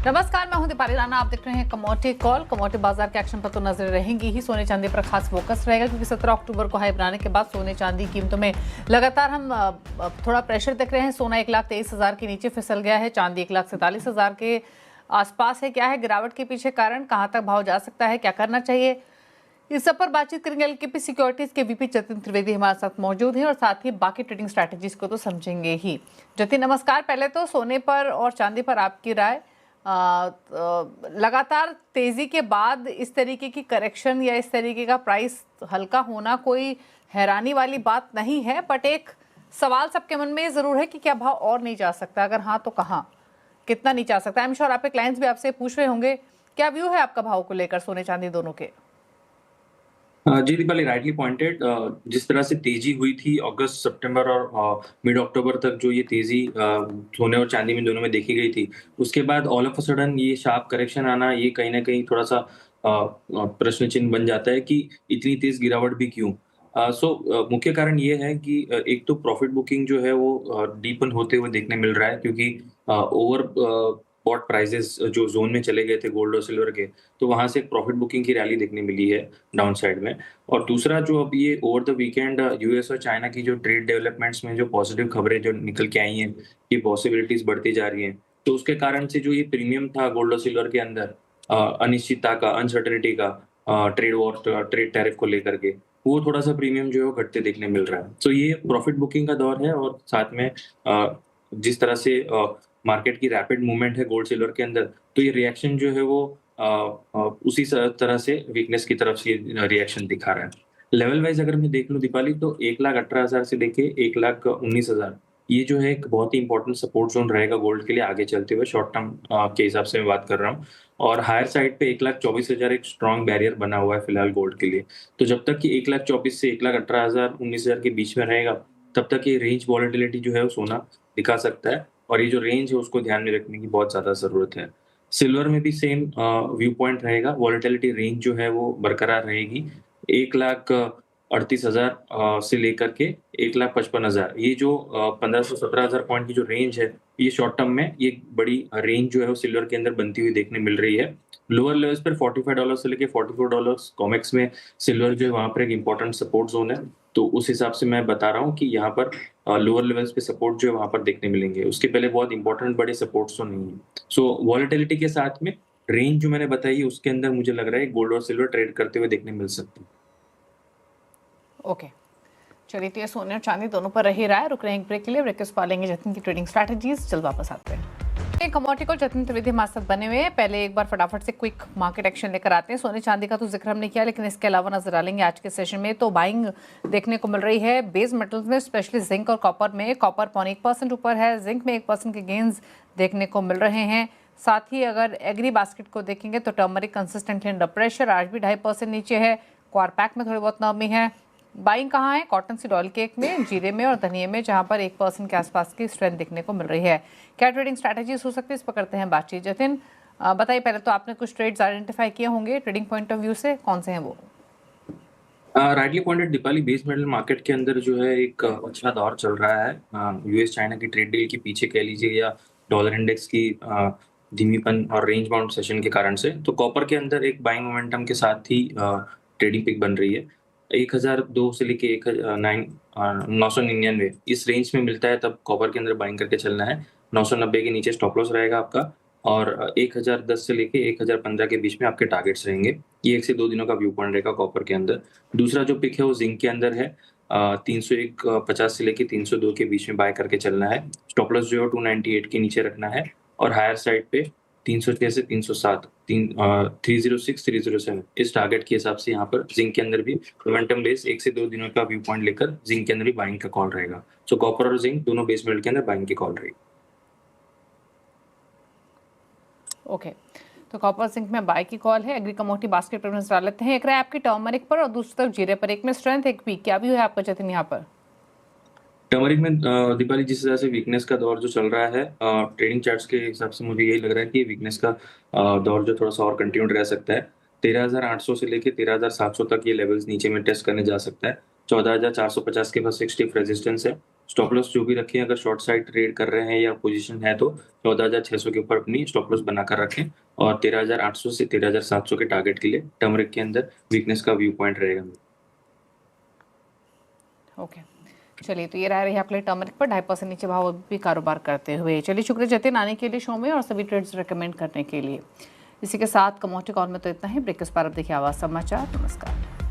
नमस्कार, मैं हूं दीपाली राणा। आप देख रहे हैं कमोडिटी कॉल। कमोडिटी बाजार के एक्शन पर तो नजर रहेंगी ही। सोने चांदी पर खास फोकस रहेगा क्योंकि 17 अक्टूबर को हाई बनाने के बाद सोने चांदी कीमतों में लगातार हम थोड़ा प्रेशर देख रहे हैं। सोना 1,23,000 के नीचे फिसल गया है, चांदी 1,47,000 के आसपास है। क्या है गिरावट के पीछे कारण, कहां तक भाव जा सकता है, क्या करना चाहिए, इस सब पर बातचीत करेंगे। एलकेपी सिक्योरिटीज के वीपी जतिन त्रिवेदी हमारे साथ मौजूद हैं और साथ ही बाकी ट्रेडिंग स्ट्रैटेजीज को तो समझेंगे ही। जतिन नमस्कार। पहले तो सोने पर और चांदी पर आपकी राय। लगातार तेजी के बाद इस तरीके की करेक्शन या इस तरीके का प्राइस हल्का होना कोई हैरानी वाली बात नहीं है, बट एक सवाल सबके मन में जरूर है कि क्या भाव और नहीं जा सकता, अगर हाँ तो कहाँ, कितना नहीं जा सकता। आई एम श्योर आपके क्लाइंट्स भी आपसे पूछ रहे होंगे। क्या व्यू है आपका भाव को लेकर, सोने चांदी दोनों के? जी दीपाली राइटली पॉइंटेड। जिस तरह से तेजी हुई थी अगस्त सितंबर और मिड अक्टूबर तक, जो ये तेजी सोने और चांदी में दोनों में देखी गई थी, उसके बाद ऑल ऑफ अ सडन ये शार्प करेक्शन आना, ये कहीं ना कहीं थोड़ा सा प्रश्न चिन्ह बन जाता है कि इतनी तेज गिरावट भी क्यों। मुख्य कारण ये है कि एक तो प्रॉफिट बुकिंग जो है वो डीपन होते हुए देखने मिल रहा है, क्योंकि ओवर बॉट प्राइसेस जो जोन में चले गए थे गोल्ड और सिल्वर के, तो वहां से एक प्रॉफिट बुकिंग की रैली देखने मिली है डाउन साइड में। और दूसरा, जो अब ये ओवर द वीकेंड यूएस और चाइना की जो ट्रेड डेवलपमेंट्स में जो पॉजिटिव खबरें जो निकल के आई हैं, ये पॉसिबिलिटीज बढ़ती जा रही हैं, तो उसके कारण से जो ये प्रीमियम था गोल्ड और सिल्वर के अंदर, अनिश्चितता का, अनसर्टेनिटी का, ट्रेड वॉर, ट्रेड टैरिफ को लेकर के, वो थोड़ा सा प्रीमियम जो है वो घटते देखने मिल रहा है। तो ये प्रॉफिट बुकिंग का दौर है, और साथ में जिस तरह से मार्केट की रैपिड मूवमेंट है गोल्ड सिल्वर के अंदर, तो ये रिएक्शन जो है वो उसी तरह से वीकनेस की तरफ से रिएक्शन दिखा रहा है। लेवल वाइज अगर मैं देख लूं दीपाली, तो 1,18,000 से लेके 1,19,000, ये जो है एक बहुत ही इंपॉर्टेंट सपोर्ट जोन रहेगा गोल्ड के लिए आगे चलते हुए, शॉर्ट टर्म के हिसाब से मैं बात कर रहा हूँ। और हायर साइड पे 1,24,000 एक स्ट्रॉन्ग बैरियर बना हुआ है फिलहाल गोल्ड के लिए। तो जब तक कि 1,24,000 से 1,18,000 19,000 के बीच में रहेगा, तब तक ये रेंज वॉलेटिलिटी जो है वो सोना दिखा सकता है, और ये जो रेंज है उसको ध्यान में रखने की बहुत ज्यादा जरूरत है। सिल्वर में भी सेम व्यू पॉइंट रहेगा, वॉलेटिलिटी रेंज जो है वो बरकरार रहेगी। 1,38,000 से लेकर के 1,55,000, ये जो 15 से 17,000 पॉइंट की जो रेंज है, ये शॉर्ट टर्म में ये बड़ी रेंज जो है वो सिल्वर के अंदर बनती हुई देखने मिल रही है। लोअर लेवल्स पर $45 से लेके $44 कॉमेक्स में सिल्वर जो है वहां पर एक इंपॉर्टेंट सपोर्ट जोन है। तो उस हिसाब से मैं बता रहा हूँ कि यहाँ पर लोअर लेवल्स पे सपोर्ट जो है वहां पर देखने मिलेंगे, उसके पहले बहुत इंपॉर्टेंट बड़े सपोर्ट्स तो नहीं है। सो वॉलेटिलिटी के साथ में रेंज जो मैंने बताई है, उसके अंदर मुझे लग रहा है गोल्ड और सिल्वर ट्रेड करते हुए देखने मिल सकते हैं। ओके, चलिए, तो ये सोने और चांदी दोनों पर रही रहा है। रुक रहे हैं ब्रेक के लिए। ब्रेक के बाद लेंगे जतिन की ट्रेडिंग स्ट्रैटेजीज। जल्द वापस आते हैं। कमोडिटी को जतिन त्रिवेदी हमारे साथ बने हुए हैं। पहले एक बार फटाफट से क्विक मार्केट एक्शन लेकर आते हैं। सोने चांदी का तो जिक्र हमने किया, लेकिन इसके अलावा नजर डालेंगे आज के सेशन में तो बाइंग देखने को मिल रही है बेस मेटल्स में, स्पेशली जिंक और कॉपर में। कॉपर 0.1% ऊपर है, जिंक में 1% के गेंस देखने को मिल रहे हैं। साथ ही अगर एग्री बास्केट को देखेंगे तो टर्मरिक कंसिस्टेंटली अंडर प्रेशर, आज भी 2.5% नीचे है। क्वारपैक में थोड़ी बहुत नरमी है। बाइंग कहाँ है? कॉटन सीड ऑयल केक में, जीरे में और धनिये में, जहां पर 1% के आसपास की स्ट्रेंथ देखने को मिल रही है। क्या ट्रेडिंग स्ट्रैटेजीज हो सकती है, इस पर करते हैं बातचीत। जतिन बताइए, पहले तो आपने कुछ ट्रेड्स आइडेंटिफाई किए होंगे ट्रेडिंग पॉइंट ऑफ व्यू से, कौन से हैं वो? Rightly pointed Deepali, base metal market के अंदर जो है एक अच्छा दौर चल रहा है। यूएस चाइना की ट्रेड डील के पीछे कह लीजिए, या डॉलर इंडेक्स की धीमीपन और रेंज बाउंड सेशन के कारण से, तो कॉपर के अंदर एक बाइंग मोमेंटम के साथ ही ट्रेडिंग पिक बन रही है। 1,002 से लेके 999 इस रेंज में मिलता है, तब कॉपर के अंदर बाइंग करके चलना है। 990 के नीचे स्टॉप लॉस रहेगा आपका, और 1,010 से लेके 1,015 के बीच में आपके टारगेट्स रहेंगे। ये 1 से 2 दिनों का व्यू पॉइंट रहेगा कॉपर के अंदर। दूसरा जो पिक है वो जिंक के अंदर है। 301.50 से लेके 302 के बीच में बाय करके चलना है। स्टॉप लॉस जो है 298 के नीचे रखना है, और हायर साइड पे 306 से 307, 306, 307 इस टारगेट के हिसाब से यहाँ पर जिंक के अंदर भी मोमेंटम बेस 1 से 2 दिनों का व्यू पॉइंट लेकर जिंक के अंदर भी बाइंग का कॉल रहेगा। सो कॉपर और जिंक दोनों बेस मेटल के अंदर बाइंग की कॉल रहेगी। ओके, तो कॉपर जिंक में बाय की कॉल है। एग्री कमोडिटी बास्केट पर नजर लेते हैं। एक रहा है आपकी टर्मरिक पर और दूसरी तरफ जीरे पर, एक में स्ट्रेंथ एक वीक। क्या भी है आपका जतिन यहाँ पर? टर्मरिक में दीपाली, जिस तरह से वीकनेस का दौर जो चल रहा है, ट्रेडिंग चार्ट्स के हिसाब से मुझे यही लग रहा है कि वीकनेस का दौर जो थोड़ा सा और कंटिन्यूड रह सकता है। 13,800 से लेके 13,700 तक ये लेवल्स नीचे में टेस्ट करने जा सकता है। 14,450 के पास एक स्टिफ रेजिस्टेंस है, स्टॉप लॉस जो भी रखें, अगर शॉर्ट साइड ट्रेड कर रहे हैं या पोजीशन है तो 14,600 के ऊपर अपनी स्टॉप लॉस बनाकर रखें और 13,800 से 13,700 के टारगेट के लिए टर्मरिक के अंदर वीकनेस का व्यू पॉइंट रहेगा। ओके, चलिए तो ये रहा रही आपके लिए टर्मरिक पर 2.5% नीचे भाव भी कारोबार करते हुए। चलिए शुक्रिया जतिन आने के लिए शो में और सभी ट्रेड्स रिकमेंड करने के लिए। इसी के साथ कमोडिटी कॉल में तो इतना ही। ब्रेक के बाद अब देखिए आवाज़ समाचार। नमस्कार।